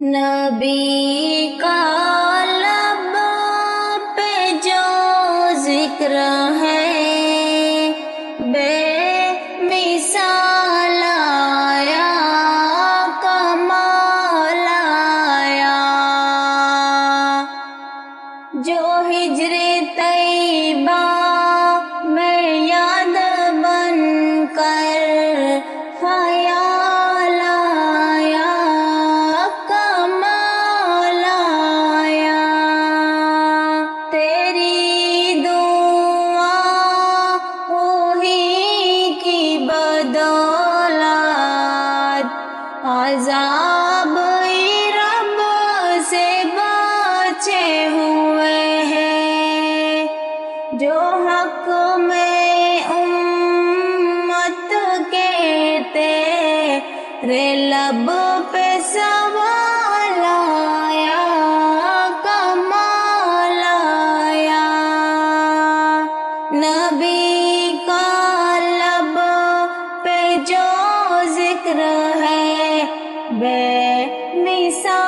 نبی کا لب پہ جو ذکر ہے بے مثال آیا، کمال آیا، جو ہجر طیبہ میں یاد بن کر خیال آیا، کمال آیا، تیری دعا وہی کی بدولت عذاب رب سے بچے ہوئے ہیں، جو حق میں امت کے تیرے لب پہ سوال آیا، کمال آیا، نبی کا لب پہ جو ذکر ہے بے مثال